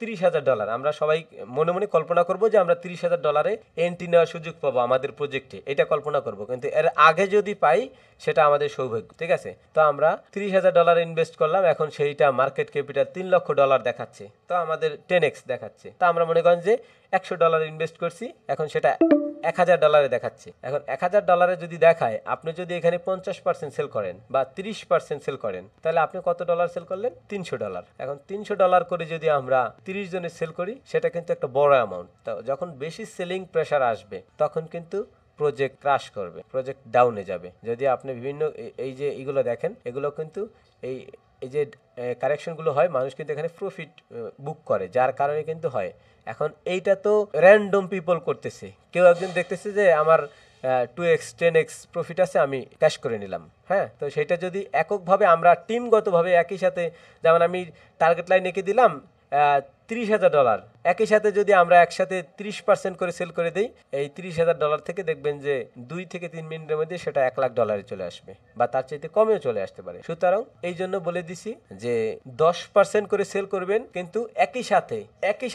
$30,000, আমরা সবাই মনে মনে কল্পনা করব যে আমরা $30,000 এন্ট্রি নেওয়ার সুযোগ পাবো আমাদের প্রজেক্টে, এটা কল্পনা করব, কিন্তু এর আগে যদি পাই সেটা আমাদের সৌভাগ্য, ঠিক আছে? তো আমরা $30,000 ইনভেস্ট করলাম, এখন সেইটা মার্কেট ক্যাপিটাল $3,00,000 দেখাচ্ছে, তো আমাদের 10x দেখাচ্ছে। তো আমরা মনে করেন যে $100 ইনভেস্ট করছি, এখন সেটা $1,000 দেখাচ্ছে। এখন $1,000 যদি দেখায়, আপনি যদি এখানে 50% সেল করেন বা 30% সেল করেন, তাহলে আপনি কত ডলার সেল করলেন? $300। এখন $300 করে যদি আমরা 30 জনের সেল করি, সেটা কিন্তু একটা বড় অ্যামাউন্ট। তো যখন বেশি সেলিং প্রেশার আসবে তখন কিন্তু প্রজেক্ট ক্রাশ করবে, প্রজেক্ট ডাউনে যাবে। যদি আপনি বিভিন্ন এই যে এগুলো দেখেন, এগুলো কিন্তু এই এই যে কারেকশনগুলো হয়, মানুষ কিন্তু এখানে প্রফিট বুক করে, যার কারণে কিন্তু হয়। এখন এইটা তো র্যান্ডম পিপল করতেছে, কেউ একজন দেখতেছে যে আমার 2x 10x প্রফিট আছে, আমি ক্যাশ করে নিলাম। হ্যাঁ, তো সেটা যদি এককভাবে আমরা টিমগতভাবে একই সাথে, যেমন আমি টার্গেট লাইন এঁকে দিলাম $30,000, একই সাথে যদি আমরা একসাথে 30% করে সেল করে দেই, এই $30,000 থেকে দেখবেন যে 2 থেকে 3 মিনিটের মধ্যে সেটা $1,00,000 চলে আসবে, বা তার চাইতে কমেও চলে আসতে পারে। সুতরাং এই জন্য বলে দিছি যে 10% করে সেল করবেন, কিন্তু একই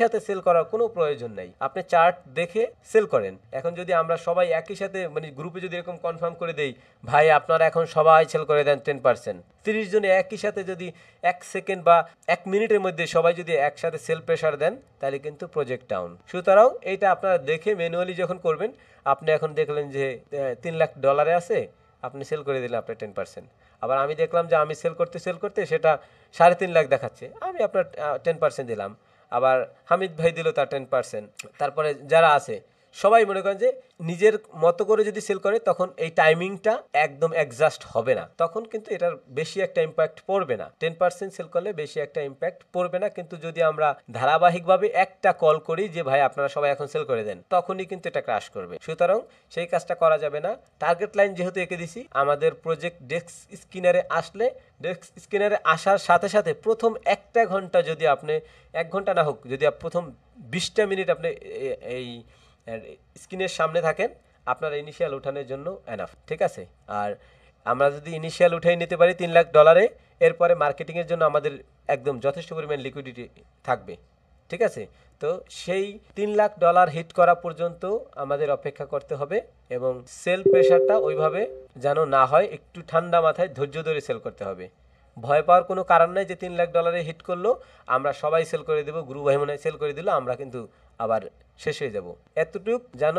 সাথে সেল করার কোনো প্রয়োজন নাই, আপনি চার্ট দেখে সেল করেন। এখন যদি আমরা সবাই একই সাথে, মানে গ্রুপে যদি এরকম কনফার্ম করে দেই, ভাই আপনারা এখন সবাই সেল করে দেন 10%, 30 জনে একই সাথে যদি 1 সেকেন্ড বা 1 মিনিটের মধ্যে সবাই যদি একসাথে সেল প্রেশার দেন, তাহলে কিন্তু প্রজেক্ট ডাউন। সুতরাং এইটা আপনারা দেখে ম্যানুয়ালি যখন করবেন, আপনি এখন দেখলেন যে $3,00,000 আছে, আপনি সেল করে দিলেন আপনার 10%। আবার আমি দেখলাম যে আমি সেল করতে সেটা 3.5 লাখ দেখাচ্ছে, আমি আপনার 10% দিলাম। আবার হামিদ ভাই দিল তার 10%। তারপরে যারা আছে সবাই মনে করেন যে নিজের মতো করে যদি সেল করে, তখন এই টাইমিংটা একদম অ্যাডজাস্ট হবে না, তখন কিন্তু এটার বেশি একটা ইম্প্যাক্ট পড়বে না। 10% সেল করলে বেশি একটা ইম্প্যাক্ট পড়বে না, কিন্তু যদি আমরা ধারাবাহিকভাবে একটা কল করি যে ভাই আপনারা সবাই এখন সেল করে দেন, তখনই কিন্তু এটা ক্রাশ করবে। সুতরাং সেই কাজটা করা যাবে না। টার্গেট লাইন যেহেতু এঁকে দিছি, আমাদের প্রজেক্ট ডেস্ক স্ক্রিনারে আসলে, ডেস্ক স্ক্রিনারে আসার সাথে সাথে প্রথম 1 ঘন্টা, যদি আপনি 1 ঘন্টা না হোক, যদি প্রথম 20টা মিনিট আপনি এই স্ক্রিনের সামনে থাকেন, আপনার ইনিশিয়াল উঠানোর জন্য এনাফ, ঠিক আছে? আর আমরা যদি ইনিশিয়াল উঠাই নিতে পারি $3,00,000, এরপরে মার্কেটিংয়ের জন্য আমাদের একদম যথেষ্ট পরিমাণ লিকুইডিটি থাকবে, ঠিক আছে? তো সেই $3,00,000 হিট করা পর্যন্ত আমাদের অপেক্ষা করতে হবে, এবং সেল প্রেশারটা ওইভাবে যেন না হয়, একটু ঠান্ডা মাথায় ধৈর্য ধরে সেল করতে হবে। ভয় পাওয়ার কোনো কারণ নাই যে $3,00,000 হিট করলো আমরা সবাই সেল করে দেবো, গুরু ভাই মনে সেল করে দিল, আমরা কিন্তু আবার শেষ হয়ে যাব। এতটুক যেন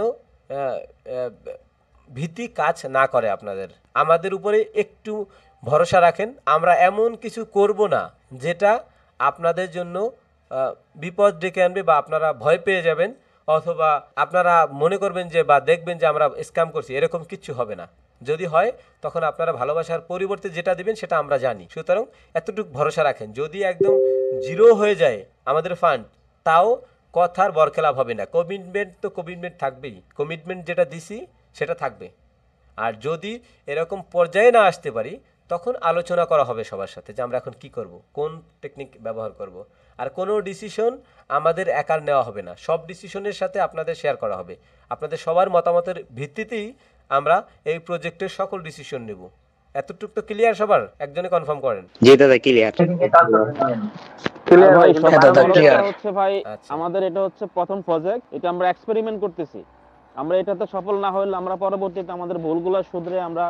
ভীতি কাজ না করে আপনাদের, আমাদের উপরে একটু ভরসা রাখেন। আমরা এমন কিছু করব না যেটা আপনাদের জন্য বিপদ ডেকে আনবে, বা আপনারা ভয় পেয়ে যাবেন, অথবা আপনারা মনে করবেন যে বা দেখবেন যে আমরা স্ক্যাম করছি, এরকম কিচ্ছু হবে না। যদি হয় তখন আপনারা ভালোবাসার পরিবর্তে যেটা দিবেন সেটা আমরা জানি। সুতরাং এতটুকু ভরসা রাখেন। যদি একদম জিরো হয়ে যায় আমাদের ফান্ড, তাও কথার বরখেলাপ হবে না। কমিটমেন্ট তো কমিটমেন্ট থাকবেই, কমিটমেন্ট যেটা দিছি সেটা থাকবে। আর যদি এরকম পর্যায়ে না আসতে পারি, তখন আলোচনা করা হবে সবার সাথে যে আমরা এখন কি করব, কোন টেকনিক ব্যবহার করব। আর কোনো ডিসিশন আমাদের একার নেওয়া হবে না, সব ডিসিশনের সাথে আপনাদের শেয়ার করা হবে। আপনাদের সবার মতামতের ভিত্তিতেই আমরা এই প্রজেক্টের সকল ডিসিশন নেব। এতটুকু তো ক্লিয়ার সবার? একজনে কনফার্ম করেন। জি দাদা ক্লিয়ার। ভাই সবচেয়ে বড় কথা হচ্ছে ভাই, আচ্ছা। আমাদের এটা হচ্ছে প্রথম প্রজেক্ট, এটা আমরা এক্সপেরিমেন্ট করতেছি। আমরা এটাতে সফল না হলে আমরা পরবর্তীতে আমাদের ভুলগুলো শুধরে আমরা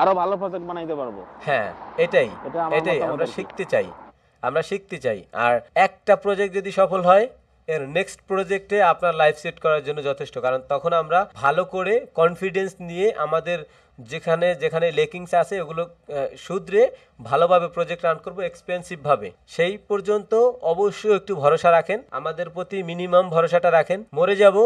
আরো ভালো প্রজেক্ট বানাইতে পারবো। হ্যাঁ, এটাই এটা আমার মতামত আমরা আর কি। শিখতে চাই। আর একটা প্রজেক্ট যদি সফল হয়, এর নেক্সট প্রজেক্টে আপনার লাইফ সেট করার জন্য যথেষ্ট, কারণ তখন আমরা ভালো করে কনফিডেন্স নিয়ে আমাদের যেখানে যেখানে লেকিংস আছে ওগুলো শুধরে ভালোভাবে প্রজেক্ট রান করবো, এক্সপেন্সিভ ভাবে। সেই পর্যন্ত অবশ্যই একটু ভরসা রাখেন, আমাদের প্রতি মিনিমাম ভরসাটা রাখেন। মরে যাব,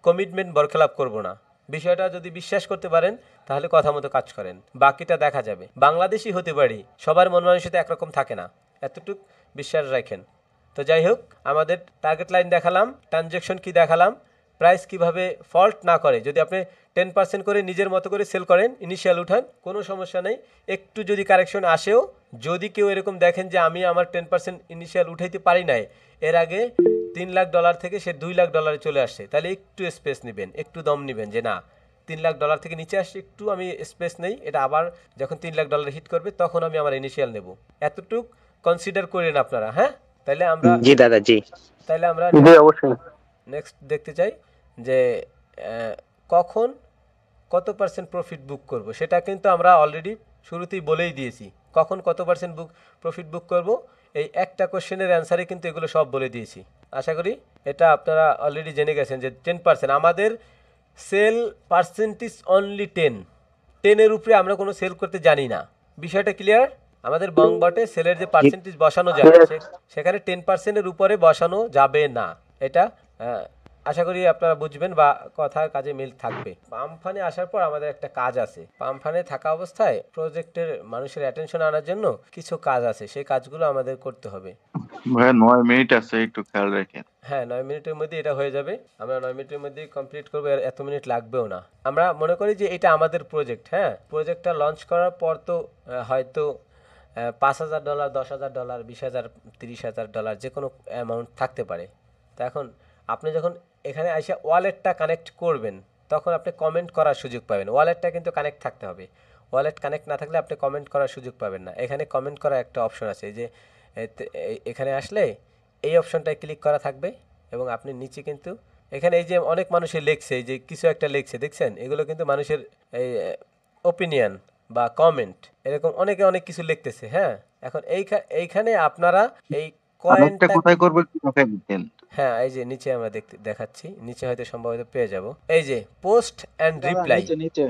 কমিটমেন্ট বরখেলাপ করব না। বিষয়টা যদি বিশ্বাস করতে পারেন, তাহলে কথা মতো কাজ করেন, বাকিটা দেখা যাবে। বাংলাদেশি হতে পারি, সবার মন মানসিকতা একরকম থাকে না, এতটুক বিশ্বাস রাখেন। তো যাই হোক, আমাদের টার্গেট লাইন দেখালাম, ট্রানজ্যাকশন কি দেখালাম, প্রাইস কিভাবে ফল্ট না করে। যদি আপনি 10% করে নিজের মতো করে সেল করেন, ইনিশিয়াল উঠান, কোনো সমস্যা নেই। একটু যদি কারেকশন আসেও, যদি কেউ এরকম দেখেন যে আমি আমার 10% ইনিশিয়াল উঠাইতে পারি নাই, এর আগে $3 লাখ থেকে সে $2 লাখ চলে আসছে, তাহলে একটু স্পেস নেবেন, একটু দম নেবেন যে না $3 লাখ থেকে নিচে আসছে, একটু আমি স্পেস নেই, এটা আবার যখন $3 লাখ হিট করবে তখন আমি আমার ইনিশিয়াল নেব। এতটুক কনসিডার করেন আপনারা, হ্যাঁ? তাহলে আমরা জি দাদা জি। অবশ্যই। নেক্সট দেখতে চাই যে কখন কত পার্সেন্ট প্রফিট বুক করব, সেটা কিন্তু আমরা অলরেডি শুরুতেই বলেই দিয়েছি। কখন কত পার্সেন্ট প্রফিট বুক করব, এই একটা কোশ্চেনের অ্যান্সারে কিন্তু এগুলো সব বলে দিয়েছি। আশা করি এটা আপনারা অলরেডি জেনে গেছেন যে 10% আমাদের সেল পার্সেন্টেজ অনলি 10-এর উপরে আমরা কোনো সেল করতে জানি না। বিষয়টা ক্লিয়ার? আমাদের বংবটে সেলের যে পার্সেন্টেজ বসানো যাবে সেখানে 10%-এর উপরে বসানো যাবে না। এটা আশা করি আপনারা বুঝবেন বা কথার কাজে মিল থাকবে। পাম্পফানে আসার পর আমাদের একটা কাজ আছে। পাম্পফানে থাকা অবস্থায় প্রজেক্টের মানুষের অ্যাটেনশন আনার জন্য কিছু কাজ আছে, সেই কাজগুলো আমাদের করতে হবে। ভাই 9 মিনিট আছে, একটু খেয়াল রাখেন। হ্যাঁ, 9 মিনিটের মধ্যে এটা হয়ে যাবে। আমরা 9 মিনিটের মধ্যেই কমপ্লিট করবো, এত মিনিট লাগবেও না। আমরা মনে করি যে এটা আমাদের প্রজেক্ট, হ্যাঁ? প্রজেক্টটা লঞ্চ করার পর তো হয়তো $5,000, $10,000, $20,000, $30,000 যে কোনো অ্যামাউন্ট থাকতে পারে। তো এখন আপনি যখন এখানে এসে ওয়ালেটটা কানেক্ট করবেন তখন আপনি কমেন্ট করার সুযোগ পাবেন। ওয়ালেটটা কিন্তু কানেক্ট থাকতে হবে। ওয়ালেট কানেক্ট না থাকলে আপনি কমেন্ট করার সুযোগ পাবেন না। এখানে কমেন্ট করার একটা অপশন আছে, যে এখানে আসলে এই অপশনটায় ক্লিক করা থাকবে এবং আপনি নিচে কিন্তু এখানে এই যে অনেক মানুষের লেখছে, এই যে কিছু একটা লেখছে দেখছেন, এগুলো কিন্তু মানুষের এই ওপিনিয়ন বা কমেন্ট, এরকম অনেকে অনেক কিছু লিখতেছে, হ্যাঁ? এখন এইখানে আপনারা এই কমেন্টটা কয়েনটা, কোথায় করব একটু দেখাই দিতেন। হ্যাঁ এই যে নিচে আমরা দেখাচ্ছি, নিচে হয়তো সম্ভবত পেয়ে যাব। এই যে পোস্ট অ্যান্ড রিপ্লাই, নিচে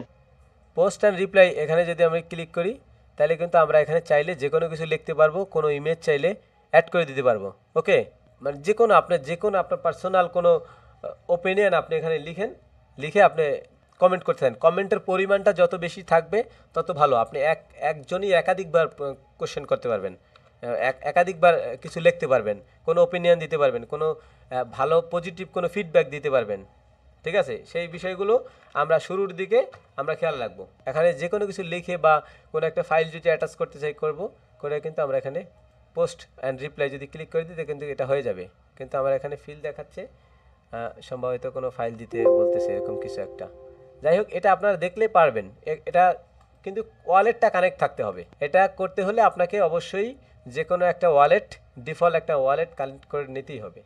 পোস্ট অ্যান্ড রিপ্লাই, এখানে যদি আমরা ক্লিক করি তাহলে কিন্তু আমরা এখানে চাইলে যে কোনো কিছু লিখতে পারবো, কোনো ইমেজ চাইলে অ্যাড করে দিতে পারবো। ওকে, মানে যে কোনো আপনার পার্সোনাল কোনো ওপিনিয়ন আপনি এখানে লিখে আপনি কমেন্ট করতে থাকেন। কমেন্টের পরিমাণটা যত বেশি থাকবে তত ভালো। আপনি একজনই একাধিকবার কোশ্চেন করতে পারবেন, একাধিকবার কিছু লিখতে পারবেন, কোনো ওপিনিয়ন দিতে পারবেন, কোনো ভালো পজিটিভ কোনো ফিডব্যাক দিতে পারবেন। ঠিক আছে, সেই বিষয়গুলো আমরা শুরুর দিকে আমরা খেয়াল রাখবো। এখানে যে কোনো কিছু লিখে বা কোনো একটা ফাইল যদি অ্যাটাচ করতে চাই করে কিন্তু আমরা এখানে পোস্ট অ্যান্ড রিপ্লাই যদি ক্লিক করে দিতে কিন্তু এটা হয়ে যাবে। কিন্তু আমার এখানে ফিল দেখাচ্ছে, সম্ভবত কোনো ফাইল দিতে বলতেছে এরকম কিছু একটা। যাই হোক, এটা আপনারা দেখলে পারবেন। এটা কিন্তু ওয়ালেটটা কানেক্ট থাকতে হবে। এটা করতে হলে আপনাকে অবশ্যই যে কোনো একটা ওয়ালেট, ডিফল্ট একটা ওয়ালেট কানেক্ট করে নিতেই হবে।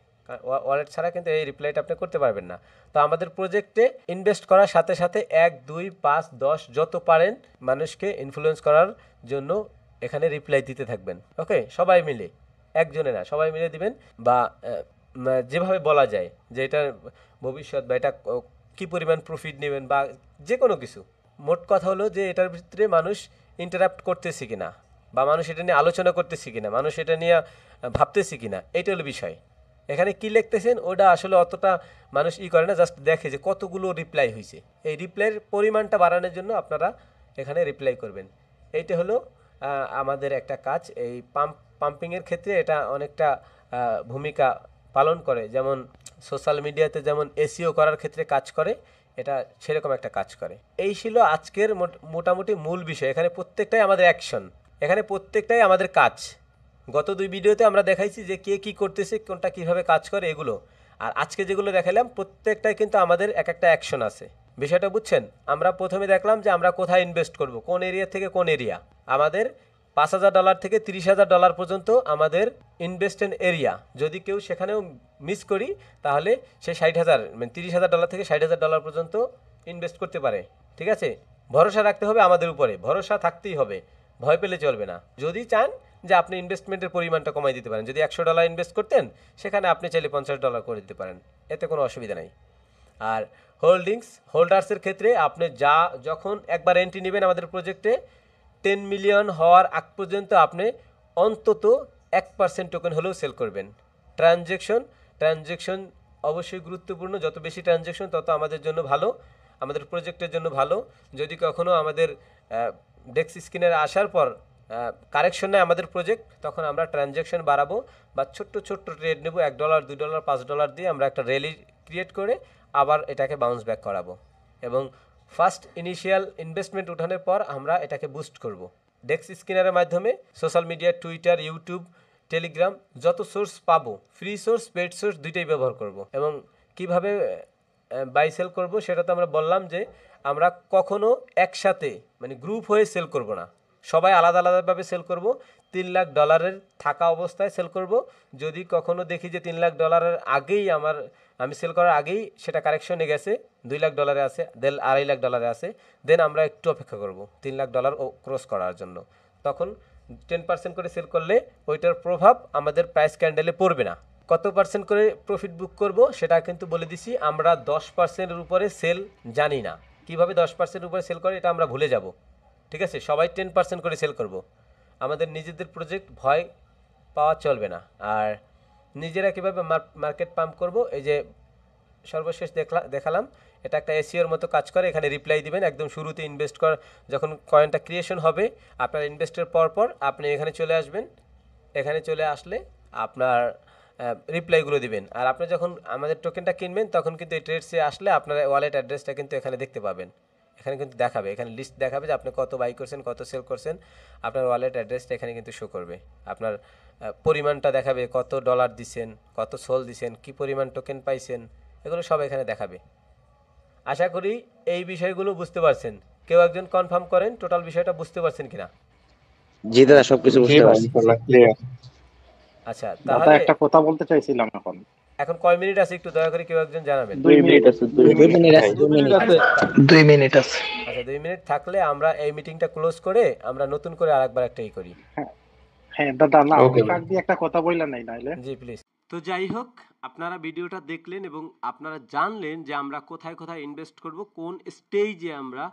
ওয়ালেট ছাড়া কিন্তু এই রিপ্লাইটা আপনি করতে পারবেন না। তো আমাদের প্রজেক্টে ইনভেস্ট করার সাথে সাথে 1, 2, 5, 10 যত পারেন মানুষকে ইনফ্লুয়েন্স করার জন্য এখানে রিপ্লাই দিতে থাকবেন। ওকে, সবাই মিলে, একজনে না, সবাই মিলে দিবেন। বা যেভাবে বলা যায় যে এটার ভবিষ্যৎ বা এটা কী পরিমাণ প্রফিট নেবেন বা যে কোনো কিছু। মোট কথা হলো যে এটার ভিতরে মানুষ ইন্টারাপ্ট করতেছে কিনা বা মানুষ এটা নিয়ে আলোচনা করতেছে কিনা, মানুষ এটা নিয়ে ভাবতেছে কিনা, এইটা হলো বিষয়। এখানে কি লিখতেছেন ওটা আসলে অতটা মানুষ করে না, জাস্ট দেখে যে কতগুলো রিপ্লাই হয়েছে। এই রিপ্লাইয়ের পরিমাণটা বাড়ানোর জন্য আপনারা এখানে রিপ্লাই করবেন। এইটা হলো আমাদের একটা কাজ। এই পাম্পিংয়ের ক্ষেত্রে এটা অনেকটা ভূমিকা পালন করে, যেমন সোশ্যাল মিডিয়াতে যেমন এসইও করার ক্ষেত্রে কাজ করে, এটা সেরকম একটা কাজ করে। এই ছিল আজকের মোটামুটি মূল বিষয়। এখানে প্রত্যেকটাই আমাদের অ্যাকশন, এখানে প্রত্যেকটাই আমাদের কাজ। গত 2 ভিডিওতে আমরা দেখাইছি যে কে কী করতেছে, কোনটা কীভাবে কাজ করে এগুলো। আর আজকে যেগুলো দেখালাম প্রত্যেকটাই কিন্তু আমাদের এক একটা অ্যাকশন আছে। বিষয়টা বুঝছেন? আমরা প্রথমে দেখলাম যে আমরা কোথায় ইনভেস্ট করব, কোন এরিয়া থেকে কোন এরিয়া। আমাদের $5,000 থেকে $30,000 পর্যন্ত আমাদের ইনভেস্টেন এরিয়া। যদি কেউ সেখানেও মিস করি তাহলে সে 60,000 মানে $30,000 থেকে $60,000 পর্যন্ত ইনভেস্ট করতে পারে। ঠিক আছে, ভরসা রাখতে হবে আমাদের উপরে, ভরসা থাকতেই হবে, ভয় পেলে চলবে না। যদি চান যে আপনি ইনভেস্টমেন্টের পরিমাণটা কমাই দিতে পারেন, যদি $100 ইনভেস্ট করতেন সেখানে আপনি চাইলে $50 করে দিতে পারেন, এতে কোনো অসুবিধা নাই। আর হোল্ডার্সের ক্ষেত্রে আপনি যখন একবার এন্ট্রি নেবেন আমাদের প্রজেক্টে 10 মিলিয়ন হওয়ার আগ পর্যন্ত আপনি অন্তত 1% টোকেন হলেও সেল করবেন। ট্রানজ্যাকশন অবশ্যই গুরুত্বপূর্ণ, যত বেশি ট্রানজ্যাকশন তত আমাদের জন্য ভালো, আমাদের প্রজেক্টের জন্য ভালো। যদি কখনো আমাদের ডেস্ক স্ক্রিনের আসার পর কারেকশন নেয় আমাদের প্রজেক্ট, তখন আমরা ট্রানজ্যাকশন বাড়াবো বা ছোট্ট ট্রেড নেব, $1, $2, $5 দিয়ে আমরা একটা র্যালি ক্রিয়েট করে আবার এটাকে বাউন্স ব্যাক করাবো এবং ফার্স্ট ইনিশিয়াল ইনভেস্টমেন্ট উঠানোর পর আমরা এটাকে বুস্ট করব। ডেক্স স্ক্যানারের মাধ্যমে social media, Twitter, YouTube, Telegram যত সোর্স পাবো, ফ্রি সোর্স, পেড সোর্স দুইটাই ব্যবহার করব। এবং কিভাবে বাই সেল করব সেটা তো আমরা বললাম যে আমরা কখনো একসাথে মানে গ্রুপ হয়ে সেল করব না, সবাই আলাদা আলাদাভাবে সেল করব। $3 লাখ থাকা অবস্থায় সেল করব। যদি কখনো দেখি যে $3 লাখ আগেই আমি সেল করার আগেই সেটা কারেকশনে গেছে, $2 লাখ আছে, $2.5 লাখ আছে, দেন আমরা একটু অপেক্ষা করব $3 লাখ ক্রস করার জন্য। তখন 10% করে সেল করলে ওইটার প্রভাব আমাদের প্রাইস ক্যান্ডেলে পড়বে না। কত পার্সেন্ট করে প্রফিট বুক করব সেটা কিন্তু বলে দিছি। আমরা 10%-এর উপরে সেল জানি না, কিভাবে 10% উপরে সেল করে এটা আমরা ভুলে যাব। ঠিক আছে, সবাই 10% করে সেল করব। আমাদের নিজেদের প্রজেক্ট ভয় পাওয়া চলবে না। আর নিজেরা কীভাবে মার্কেট পাম্প করব, এই যে সর্বশেষ দেখালাম, এটা একটা এসিওর মতো কাজ করে। এখানে রিপ্লাই দিবেন একদম শুরুতে ইনভেস্ট কর, যখন কয়েনটা ক্রিয়েশন হবে আপনার ইনভেস্টের পর আপনি এখানে চলে আসবেন। এখানে চলে আসলে আপনার রিপ্লাইগুলো দিবেন। আর আপনি যখন আমাদের টোকেনটা কিনবেন তখন কিন্তু এই ট্রেডসে আসলে আপনার ওয়ালেট অ্যাড্রেসটা কিন্তু এখানে দেখতে পাবেন। এখানে কিন্তু দেখাবে, এখানে লিস্ট দেখাবে যে আপনি কত বাই করছেন, কত সেল করছেন। আপনার ওয়ালেট অ্যাড্রেসটা এখানে কিন্তু শো করবে। আপনার পরিমাণটা দেখাবে, কত ডলার দিছেন, কত সোল দিছেন, কি পরিমাণ টোকেন পাইছেন, এগুলো সব এখানে দেখাবে। আশা করি এই বিষয়গুলো বুঝতে পারছেন। কেউ একজন কনফার্ম করেন টোটাল বিষয়টা বুঝতে পারছেন কিনা। জি দাদা, সবকিছু বুঝতে পারছি। ক্লিয়ার। আচ্ছা, দাদা তাহলে একটা কথা বলতে চাইছিলাম এখন। এখন কয় মিনিট আছে একটু দয়া করে কেউ একজন জানাবেন। 2 মিনিট আছে, 2 2 মিনিট। মিনিট আছে, 2 2 মিনিট মিনিট আছে। 2 মিনিট আছে। আচ্ছা, 2 মিনিট থাকলে আমরা এই মিটিংটা ক্লোজ করে আমরা নতুন করে আরেকবার একটাই করি। হ্যাঁ দাদা, না Okay, ফাঁক দিয়ে একটা কথা বললেন নাই নাইলে। জি প্লিজ। তো যাই হোক, আপনারা ভিডিওটা দেখলেন এবং আপনারা জানলেন যে আমরা কোথায় কোথায় ইনভেস্ট করব, কোন স্টেজে আমরা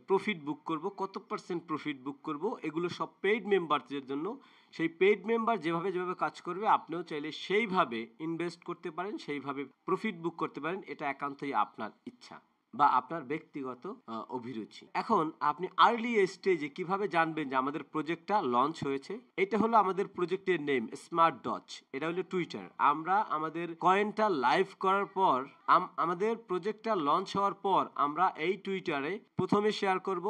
প্রফিট বুক করব, কত পার্সেন্ট প্রফিট বুক করব, এগুলো সব পেইড মেম্বারদের জন্য। সেই পেইড মেম্বার যেভাবে যেভাবে কাজ করবে আপনিও চাইলে সেইভাবে ইনভেস্ট করতে পারেন, সেইভাবে প্রফিট বুক করতে পারেন। এটা একান্তই আপনার ইচ্ছা বা আপনার ব্যক্তিগত অভিরুচি। এখন আপনি আর্লি স্টেজে কিভাবে জানবেন যে আমাদের প্রজেক্টটা লঞ্চ হয়েছে? এটা হলো আমাদের প্রজেক্টের নেম, স্মার্ট ডচ। এটা হলো টুইটার। আমরা আমাদের কয়েনটা লাইভ করার পর, আমাদের প্রজেক্টটা লঞ্চ হওয়ার পর আমরা এই টুইটারে প্রথমে শেয়ার করব,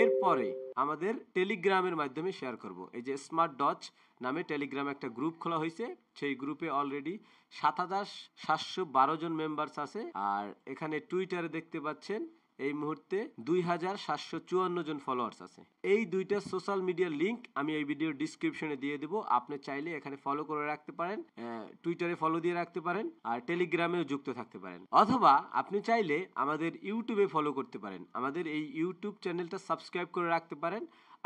এরপরে আমাদের টেলিগ্রামের মাধ্যমে শেয়ার করব। এই যে স্মার্ট ডচ নামে টেলিগ্রামে একটা গ্রুপ খোলা হয়েছে, সেই গ্রুপে অলরেডি ৭৭১২ জন মেম্বার্স আছে। আর এখানে টুইটারে দেখতে পাচ্ছেন এই মুহূর্তে ২৭৫৪ জন ফলোয়ার্স আছে। এই দুইটা সোশ্যাল মিডিয়ার লিংক আমি এই ভিডিওর ডিসক্রিপশনে দিয়ে দেবো। আপনি চাইলে এখানে ফলো করে রাখতে পারেন, টুইটারে ফলো দিয়ে রাখতে পারেন, আর টেলিগ্রামেও যুক্ত থাকতে পারেন। অথবা আপনি চাইলে আমাদের ইউটিউবে ফলো করতে পারেন, আমাদের এই ইউটিউব চ্যানেলটা সাবস্ক্রাইব করে রাখতে পারেন।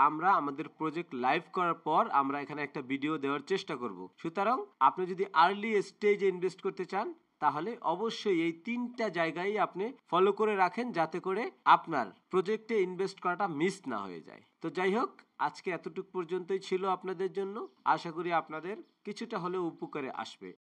আমরা আমাদের প্রজেক্ট লাইভ করার পর আমরা এখানে একটা ভিডিও দেওয়ার চেষ্টা করব। সুতরাং আপনি যদি আর্লি স্টেজে ইনভেস্ট করতে চান তাহলে অবশ্যই এই 3টা জায়গায় আপনি ফলো করে রাখেন, যাতে করে আপনার প্রজেক্টে ইনভেস্ট করাটা মিস না হয়ে যায়। তো যাই হোক, আজকে এতটুকু পর্যন্তই ছিল আপনাদের জন্য। আশা করি আপনাদের কিছুটা হলেও উপকারে আসবে।